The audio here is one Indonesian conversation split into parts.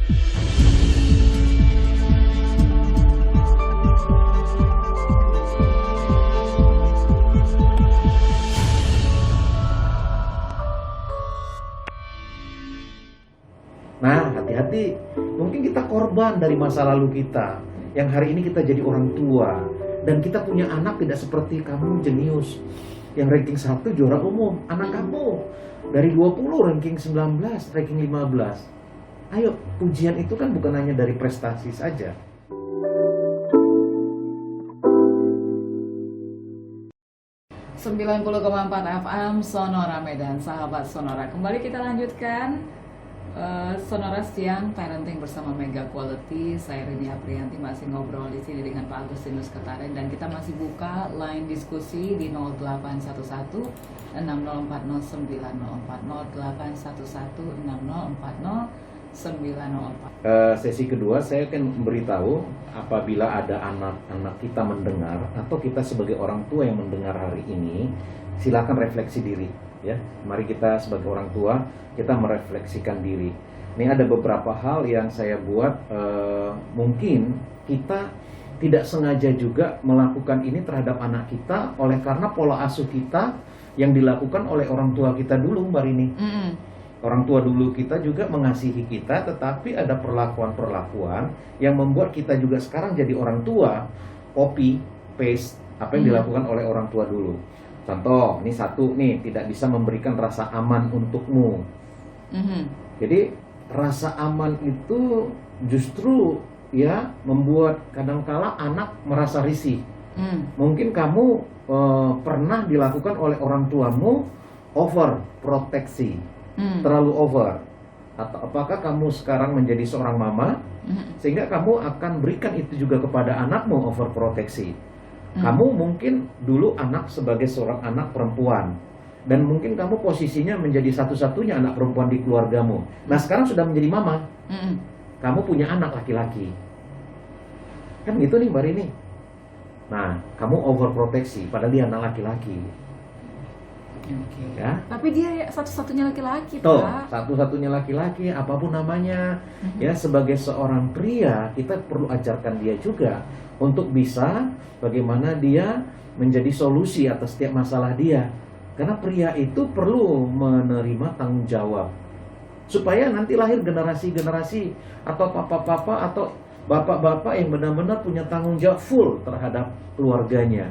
Nah, hati-hati. Mungkin kita korban dari masa lalu kita. Yang hari ini kita jadi orang tua. Dan kita punya anak tidak seperti kamu, jenius. Yang ranking 1 juara umum. Anak kamu dari 20 ranking 19, ranking 15. Ayo, pujian itu kan bukan hanya dari prestasi saja. Sembilan 90,4 FM Sonora Medan, sahabat Sonora. Kembali kita lanjutkan Sonora Siang Parenting bersama Mega Quality. Saya Rini Aprianti masih ngobrol di sini dengan Pak Agustinus Ketaren dan kita masih buka line diskusi di 0811 6040 904 0811 6040 904. Sesi kedua saya akan memberitahu apabila ada anak-anak kita mendengar atau kita sebagai orang tua yang mendengar hari ini, silakan refleksi diri ya. Mari kita sebagai orang tua kita merefleksikan diri. Ini ada beberapa hal yang saya buat, mungkin kita tidak sengaja juga melakukan ini terhadap anak kita oleh karena pola asuh kita yang dilakukan oleh orang tua kita dulu, Mbak Rini. Orang tua dulu kita juga mengasihi kita, tetapi ada perlakuan-perlakuan yang membuat kita juga sekarang jadi orang tua copy paste apa yang dilakukan oleh orang tua dulu. Contoh, ini satu nih, tidak bisa memberikan rasa aman untukmu. Jadi rasa aman itu justru ya membuat kadangkala anak merasa risih. Mungkin kamu pernah dilakukan oleh orang tuamu over proteksi. Terlalu over. Atau apakah kamu sekarang menjadi seorang mama sehingga kamu akan berikan itu juga kepada anakmu, overproteksi. Kamu mungkin dulu anak sebagai seorang anak perempuan dan mungkin kamu posisinya menjadi satu-satunya anak perempuan di keluargamu. Nah sekarang sudah menjadi mama, kamu punya anak laki-laki. Kan gitu nih Mbak Rini. Nah kamu overproteksi padahal dia anak laki-laki. Ya. Tapi dia satu-satunya laki-laki, Tuh, Pak. satu-satunya laki-laki, apapun namanya. Ya, sebagai seorang pria, kita perlu ajarkan dia juga untuk bisa bagaimana dia menjadi solusi atas setiap masalah dia. Karena pria itu perlu menerima tanggung jawab. Supaya nanti lahir generasi-generasi atau papa-papa atau bapak-bapak yang benar-benar punya tanggung jawab full terhadap keluarganya.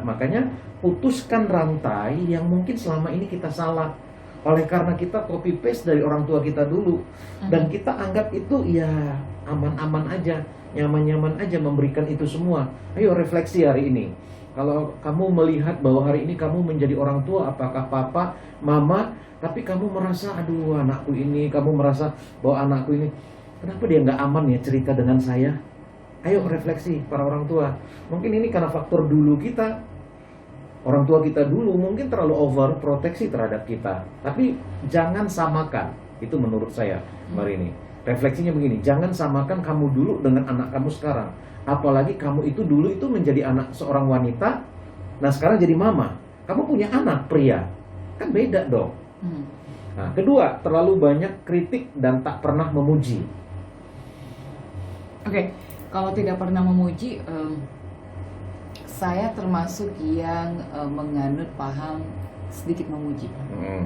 Makanya putuskan rantai yang mungkin selama ini kita salah oleh karena kita copy paste dari orang tua kita dulu dan kita anggap itu ya aman-aman aja, nyaman-nyaman aja memberikan itu semua. Ayo refleksi hari ini. Kalau kamu melihat bahwa hari ini kamu menjadi orang tua, apakah papa, mama, tapi kamu merasa aduh anakku ini, kamu merasa bahwa anakku ini kenapa dia nggak aman ya cerita dengan saya? Ayo refleksi para orang tua. Mungkin ini karena faktor dulu kita. Orang tua kita dulu mungkin terlalu over proteksi terhadap kita. Tapi jangan samakan. Itu menurut saya, Mbak Rini. Refleksinya begini, jangan samakan kamu dulu dengan anak kamu sekarang. Apalagi kamu itu dulu itu menjadi anak seorang wanita. Nah sekarang jadi mama. Kamu punya anak pria. Kan beda dong. Nah kedua, terlalu banyak kritik dan tak pernah memuji. Oke, kalau tidak pernah memuji, saya termasuk yang menganut paham sedikit memuji.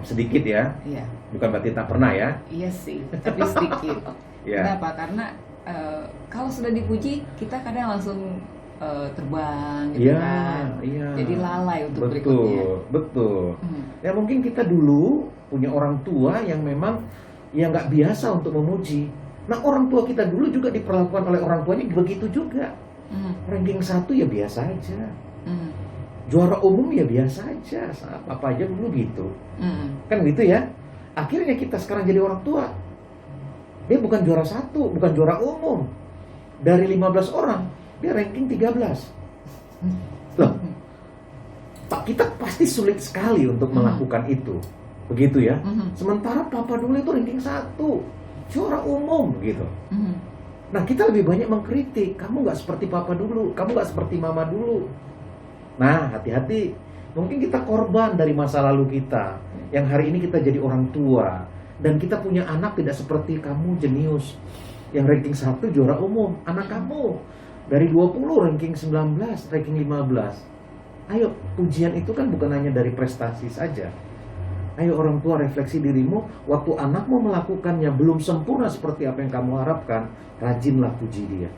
Sedikit ya? Iya. Bukan berarti tak pernah ya? Iya sih, tapi sedikit. Kenapa? Karena kalau sudah dipuji, kita kadang langsung terbang gitu kan. Jadi lalai untuk berikutnya. Betul. Ya mungkin kita dulu punya orang tua yang memang ya nggak biasa untuk memuji. Nah orang tua kita dulu juga diperlakukan oleh orang tuanya begitu juga. Ranking 1 ya biasa aja. Juara umum ya biasa aja. Apa aja dulu gitu. Kan gitu ya. Akhirnya kita sekarang jadi orang tua. Dia bukan juara 1, bukan juara umum. Dari 15 orang, dia ranking 13. Loh, Pak, kita pasti sulit sekali untuk melakukan itu. Begitu ya. Sementara papa dulu itu ranking 1. Juara umum gitu. Nah kita lebih banyak mengkritik. Kamu gak seperti papa dulu, kamu gak seperti mama dulu. Nah hati-hati. Mungkin kita korban dari masa lalu kita. Yang hari ini kita jadi orang tua. Dan kita punya anak tidak seperti kamu jenius yang ranking 1 juara umum. Anak kamu dari 20 ranking 19, ranking 15. Ayo, pujian itu kan bukan hanya dari prestasi saja. Ayo orang tua, refleksi dirimu. Waktu anakmu melakukannya belum sempurna seperti apa yang kamu harapkan, rajinlah puji dia.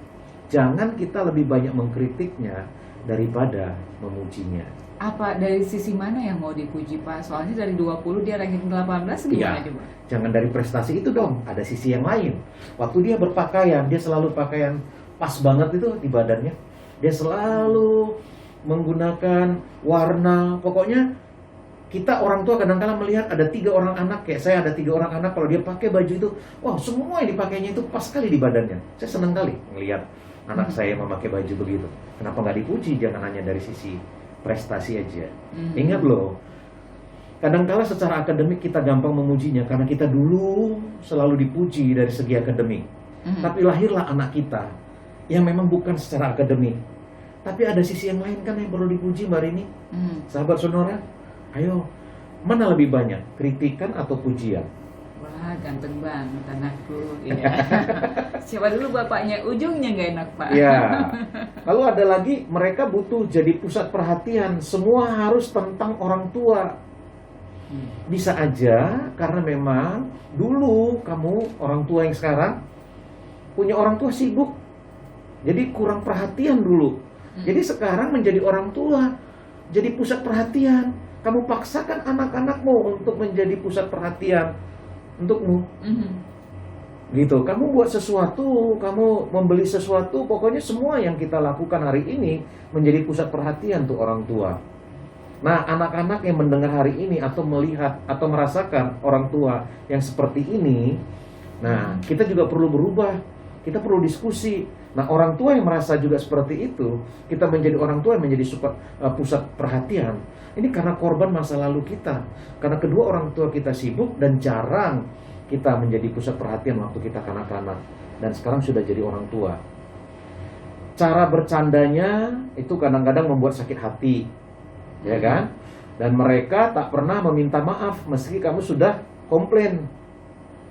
Jangan kita lebih banyak mengkritiknya daripada memujinya. Apa dari sisi mana yang mau dipuji, Pak? Soalnya dari 20 dia ranking 18 gimana Iya. coba? Jangan dari prestasi itu dong, ada sisi yang lain. Waktu dia berpakaian, dia selalu pakaian pas banget itu di badannya. Dia selalu menggunakan warna, pokoknya kita orang tua kadang-kadang melihat ada 3 orang anak, kayak saya ada 3 orang anak, kalau dia pakai baju itu, wah semua yang dipakainya itu pas sekali di badannya. Saya senang kali melihat anak saya memakai baju begitu. Kenapa nggak dipuji? Jangan hanya dari sisi prestasi aja. Ingat loh, kadang-kala secara akademik kita gampang memujinya karena kita dulu selalu dipuji dari segi akademik. Tapi lahirlah anak kita yang memang bukan secara akademik, tapi ada sisi yang lain kan yang perlu dipuji, Mbak Rini. Sahabat Sonora, ayo, mana lebih banyak, kritikan atau pujian? Wah, ganteng banget anakku. Ya. Siapa dulu bapaknya? Ujungnya nggak enak, Pak. Ya. Lalu ada lagi, mereka butuh jadi pusat perhatian. Semua harus tentang orang tua. Bisa aja karena memang dulu kamu orang tua yang sekarang punya orang tua sibuk, jadi kurang perhatian dulu. Jadi sekarang menjadi orang tua, jadi pusat perhatian. Kamu paksakan anak-anakmu untuk menjadi pusat perhatian untukmu. Gitu. Kamu buat sesuatu, kamu membeli sesuatu, pokoknya semua yang kita lakukan hari ini menjadi pusat perhatian untuk orang tua. Nah, anak-anak yang mendengar hari ini atau melihat atau merasakan orang tua yang seperti ini, nah, kita juga perlu berubah. Kita perlu diskusi. Nah, orang tua yang merasa juga seperti itu, kita menjadi orang tua yang menjadi pusat perhatian. Ini karena korban masa lalu kita. Karena kedua orang tua kita sibuk dan jarang kita menjadi pusat perhatian waktu kita kanak-kanak. Dan sekarang sudah jadi orang tua. Cara bercandanya itu kadang-kadang membuat sakit hati. Ya kan? Dan mereka tak pernah meminta maaf meski kamu sudah komplain.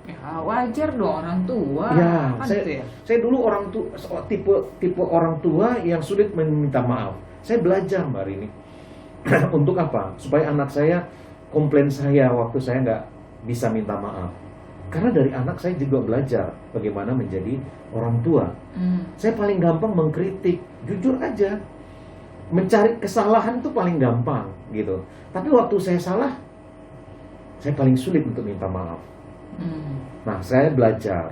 Ya, wajar dong orang tua. Ya, Kan saya, gitu ya? saya dulu orang tua, tipe orang tua yang sulit meminta maaf. Saya belajar, Mbak Rini. Untuk apa? Supaya anak saya komplain saya waktu saya nggak bisa minta maaf. Karena dari anak saya juga belajar bagaimana menjadi orang tua. Saya paling gampang mengkritik, jujur aja. Mencari kesalahan itu paling gampang gitu. Tapi waktu saya salah, saya paling sulit untuk minta maaf. Nah, saya belajar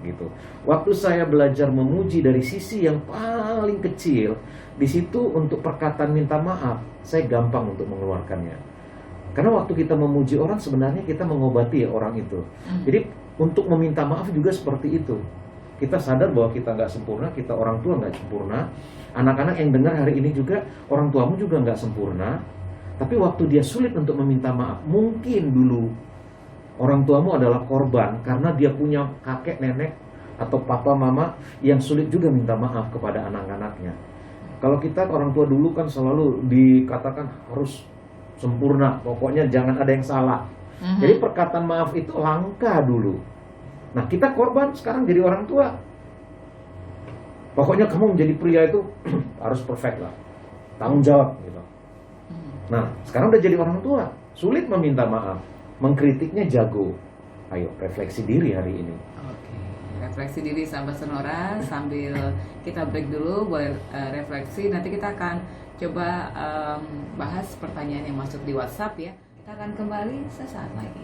gitu. Waktu saya belajar memuji dari sisi yang paling kecil, di situ untuk perkataan minta maaf, saya gampang untuk mengeluarkannya. Karena waktu kita memuji orang, sebenarnya kita mengobati orang itu. Jadi untuk meminta maaf juga seperti itu. Kita sadar bahwa kita nggak sempurna, kita orang tua nggak sempurna. Anak-anak yang dengar hari ini juga, orang tuamu juga nggak sempurna. Tapi waktu dia sulit untuk meminta maaf, mungkin dulu orang tuamu adalah korban karena dia punya kakek, nenek, atau papa, mama yang sulit juga minta maaf kepada anak-anaknya. Kalau kita orang tua dulu kan selalu dikatakan harus sempurna, pokoknya jangan ada yang salah. Jadi perkataan maaf itu langka dulu. Nah, kita korban sekarang jadi orang tua. Pokoknya kamu menjadi pria itu harus perfect lah, tanggung jawab gitu. Nah, sekarang udah jadi orang tua, sulit meminta maaf. Mengkritiknya jago. Ayo, refleksi diri hari ini. Oke, refleksi diri sahabat Sonora. Sambil kita break dulu, boleh refleksi. Nanti kita akan coba bahas pertanyaan yang masuk di WhatsApp ya. Kita akan kembali sesaat lagi.